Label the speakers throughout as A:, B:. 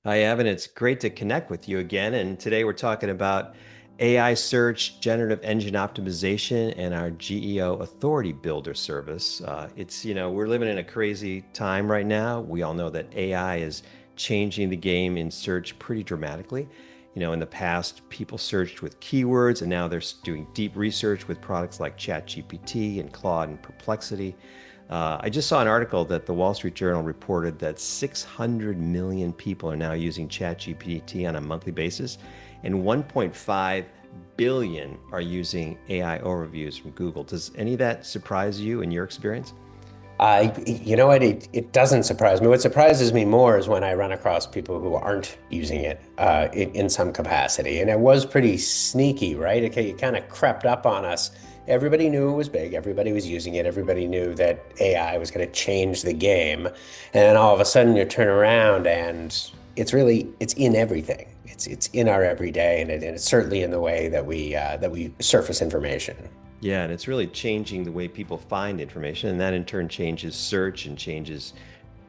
A: Hi, Evan. It's great to connect with you again. And today we're talking about AI search, generative engine optimization, and our GEO Authority Builder service. We're living in a crazy time right now. We all know that AI is changing the game in search pretty dramatically. In the past, people searched with keywords, and now they're doing deep research with products like ChatGPT and Claude and Perplexity. I just saw an article that the Wall Street Journal reported that 600 million people are now using ChatGPT on a monthly basis, and 1.5 billion are using AI overviews from Google. Does any of that surprise you in your experience?
B: You know what? It doesn't surprise me. What surprises me more is when I run across people who aren't using it in some capacity. And it was pretty sneaky, right? It kind of crept up on us. Everybody knew it was big. Everybody was using it. Everybody knew that AI was going to change the game. And then all of a sudden you turn around and it's in everything. It's in our everyday, and it's certainly in the way that we surface information.
A: Yeah, and it's really changing the way people find information, and that in turn changes search and changes,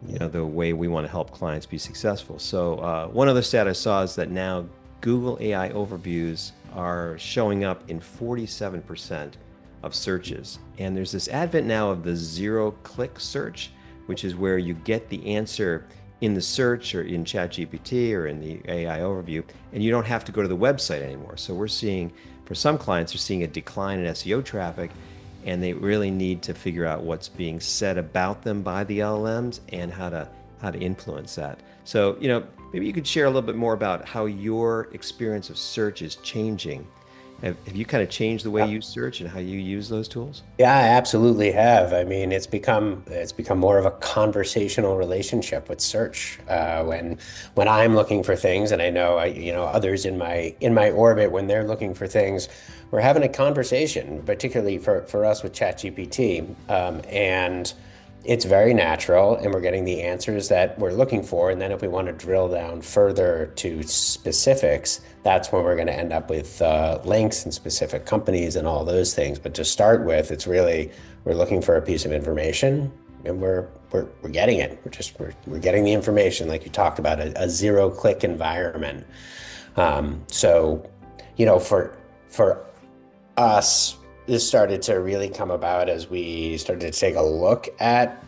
A: the way we want to help clients be successful. So one other stat I saw is that now Google AI overviews are showing up in 47% of searches, and there's this advent now of the zero-click search, which is where you get the answer in the search or in ChatGPT or in the AI overview, and you don't have to go to the website anymore. So we're seeing, for some clients, they're seeing a decline in SEO traffic, and they really need to figure out what's being said about them by the LLMs and how to influence that. So, maybe you could share a little bit more about how your experience of search is changing. Have you kind of changed the way you search and how you use those tools?
B: Yeah, I absolutely have. I mean, it's become more of a conversational relationship with search. When I'm looking for things, and I know others in my orbit when they're looking for things, we're having a conversation, particularly for us with ChatGPT, and it's very natural, and we're getting the answers that we're looking for. And then if we want to drill down further to specifics, that's when we're going to end up with links and specific companies and all those things. But to start with, it's really we're looking for a piece of information, and we're getting it. We're getting the information like you talked about, a zero-click environment. So, for us, this started to really come about as we started to take a look at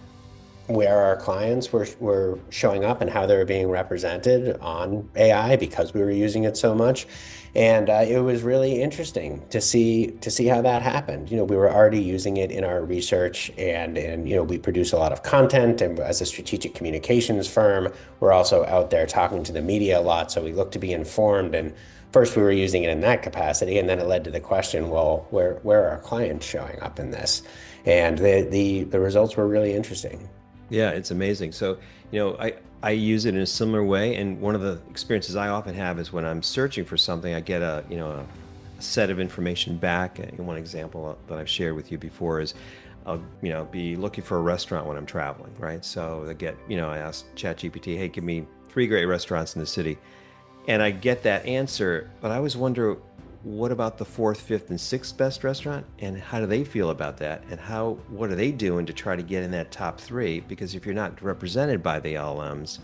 B: where our clients were showing up and how they were being represented on AI because we were using it so much. And it was really interesting to see how that happened. We were already using it in our research, and we produce a lot of content. And as a strategic communications firm, we're also out there talking to the media a lot. So we look to be informed. And first we were using it in that capacity, and then it led to the question, well, where are our clients showing up in this? And the results were really interesting.
A: Yeah, it's amazing. So, I use it in a similar way, and one of the experiences I often have is when I'm searching for something, I get a set of information back. And one example that I've shared with you before is I'll, be looking for a restaurant when I'm traveling, right? So I ask ChatGPT, hey, give me 3 great restaurants in the city. And I get that answer, but I always wonder, what about the fourth, fifth, and sixth best restaurant? And how do they feel about that? And what are they doing to try to get in that top three? Because if you're not represented by the LMs,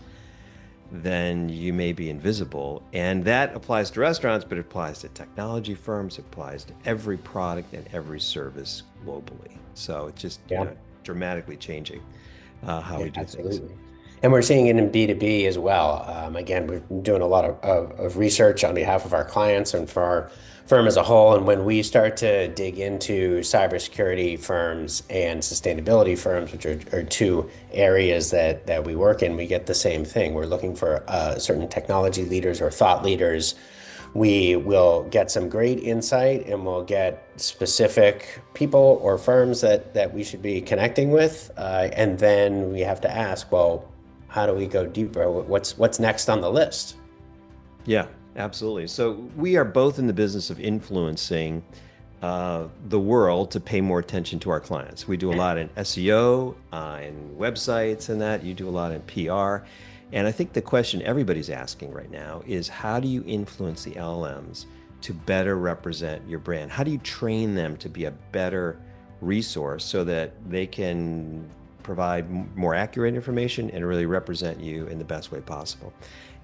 A: then you may be invisible. And that applies to restaurants, but it applies to technology firms, it applies to every product and every service globally. So it's just,
B: Yeah.
A: dramatically changing how
B: Yeah,
A: we do things.
B: absolutely. And we're seeing it in B2B as well. Again, we're doing a lot of research on behalf of our clients and for our firm as a whole. And when we start to dig into cybersecurity firms and sustainability firms, which are two areas that we work in, we get the same thing. We're looking for certain technology leaders or thought leaders. We will get some great insight, and we'll get specific people or firms that we should be connecting with. And then we have to ask, well, how do we go deeper? What's next on the list?
A: Yeah, absolutely. So we are both in the business of influencing the world to pay more attention to our clients. We do a lot in SEO, in websites, and that. You do a lot in PR. And I think the question everybody's asking right now is, how do you influence the LLMs to better represent your brand? How do you train them to be a better resource so that they can provide more accurate information and really represent you in the best way possible?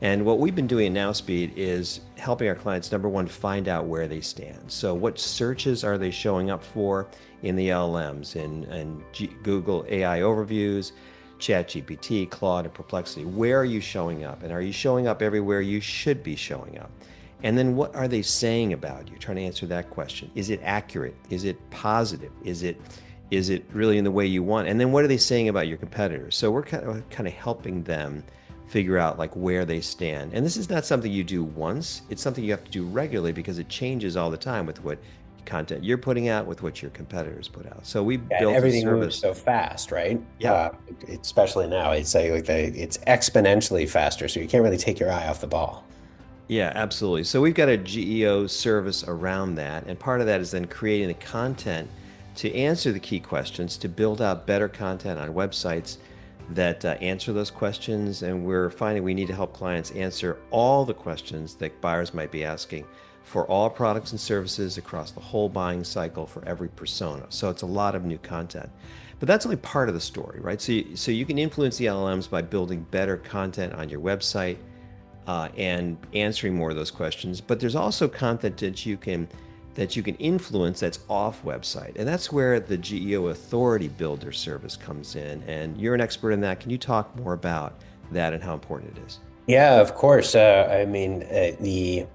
A: And what we've been doing at NowSpeed is helping our clients, number one, find out where they stand. So what searches are they showing up for in the LLMs, in Google AI overviews, ChatGPT, Claude, and Perplexity? Where are you showing up? And are you showing up everywhere you should be showing up? And then what are they saying about you? Trying to answer that question. Is it accurate? Is it positive? Is it really in the way you want? And then what are they saying about your competitors? So we're kind of helping them figure out like where they stand. And this is not something you do once. It's something you have to do regularly because it changes all the time with what content you're putting out, with what your competitors put out. So we
B: Yeah, and
A: built a
B: everything moves
A: service.
B: so fast, right?
A: Yeah.
B: Especially now, it's like it's exponentially faster, so you can't really take your eye off the ball.
A: Yeah, absolutely. So we've got a GEO service around that. And part of that is then creating the content to answer the key questions, to build out better content on websites that answer those questions. And we're finding we need to help clients answer all the questions that buyers might be asking for all products and services across the whole buying cycle for every persona. So it's a lot of new content. But that's only part of the story, right? So you can influence the LLMs by building better content on your website, and answering more of those questions. But there's also content that you can influence that's off website, and that's where the GEO Authority Builder service comes in. And you're an expert in that. Can you talk more about that and how important it is?
B: Yeah, of course. I mean, the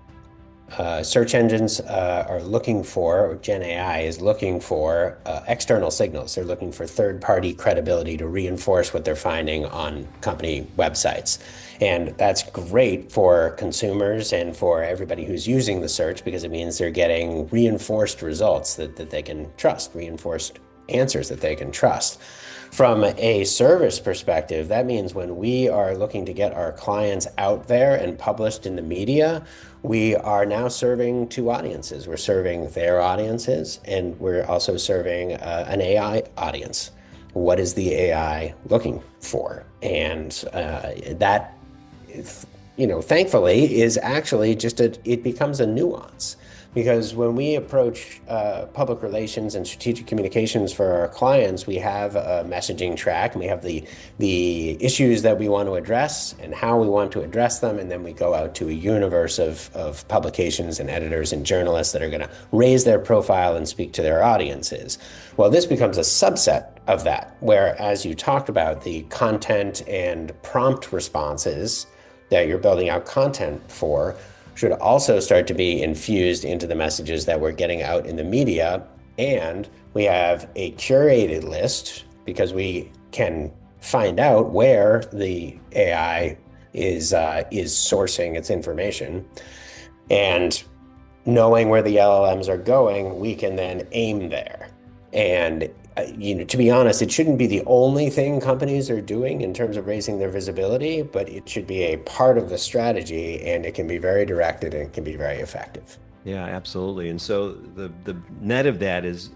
B: search engines are looking for, or Gen AI is looking for external signals. They're looking for third-party credibility to reinforce what they're finding on company websites. And that's great for consumers and for everybody who's using the search because it means they're getting reinforced results that they can trust, reinforced answers that they can trust. From a service perspective, that means when we are looking to get our clients out there and published in the media, we are now serving two audiences. We're serving their audiences, and we're also serving an AI audience. What is the AI looking for? And that, thankfully, is actually it becomes a nuance. Because when we approach public relations and strategic communications for our clients, we have a messaging track, and we have the issues that we want to address and how we want to address them, and then we go out to a universe of publications and editors and journalists that are going to raise their profile and speak to their audiences. Well, this becomes a subset of that, where, as you talked about, the content and prompt responses that you're building out content for should also start to be infused into the messages that we're getting out in the media. And we have a curated list because we can find out where the AI is sourcing its information. And knowing where the LLMs are going, we can then aim there. And to be honest, it shouldn't be the only thing companies are doing in terms of raising their visibility, but it should be a part of the strategy, and it can be very directed and it can be very effective.
A: Yeah, absolutely. And so the net of that is,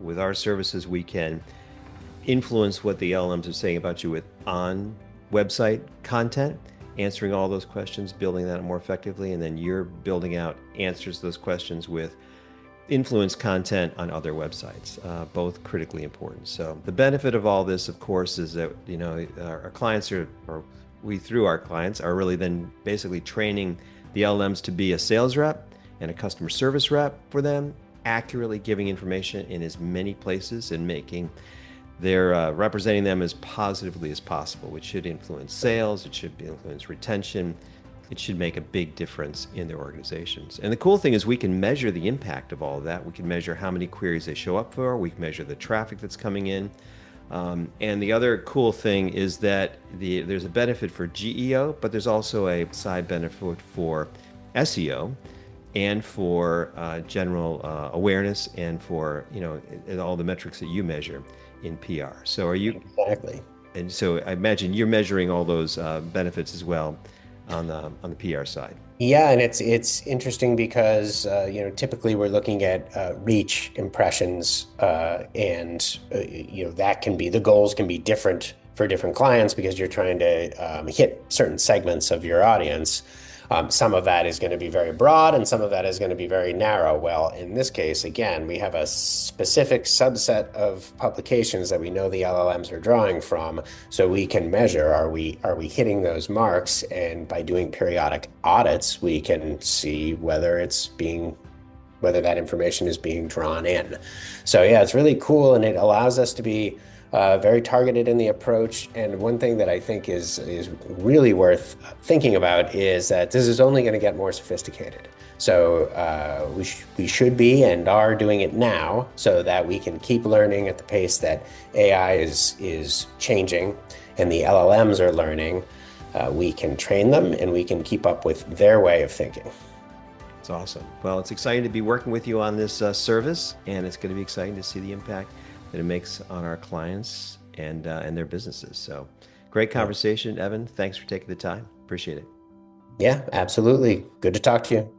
A: with our services, we can influence what the LLMs are saying about you with on website content, answering all those questions, building that more effectively, and then you're building out answers to those questions with influence content on other websites, both critically important. So the benefit of all this, of course, is that our clients or we through our clients are really then basically training the LLMs to be a sales rep and a customer service rep for them, accurately giving information in as many places and they're representing them as positively as possible, which should influence sales, it should influence retention, it should make a big difference in their organizations. And the cool thing is we can measure the impact of all of that. We can measure how many queries they show up for. We can measure the traffic that's coming in. And the other cool thing is that there's a benefit for GEO, but there's also a side benefit for SEO and for general awareness and for all the metrics that you measure in PR. So are you
B: Exactly.
A: And so I imagine you're measuring all those benefits as well on the PR side.
B: Yeah, and it's interesting because typically we're looking at reach impressions, and that can be the goals can be different for different clients because you're trying to hit certain segments of your audience. Some of that is going to be very broad and some of that is going to be very narrow. Well, in this case, again, we have a specific subset of publications that we know the LLMs are drawing from, so we can measure, are we hitting those marks? And by doing periodic audits, we can see whether that information is being drawn in. So yeah, it's really cool, and it allows us to be very targeted in the approach. And one thing that I think is really worth thinking about is that this is only going to get more sophisticated. So we should be and are doing it now so that we can keep learning at the pace that AI is changing and the LLMs are learning. We can train them and we can keep up with their way of thinking.
A: It's awesome. Well, it's exciting to be working with you on this service, and it's going to be exciting to see the impact that it makes on our clients and their businesses. So, great conversation, Evan. Thanks for taking the time. Appreciate it.
B: Yeah, absolutely. Good to talk to you.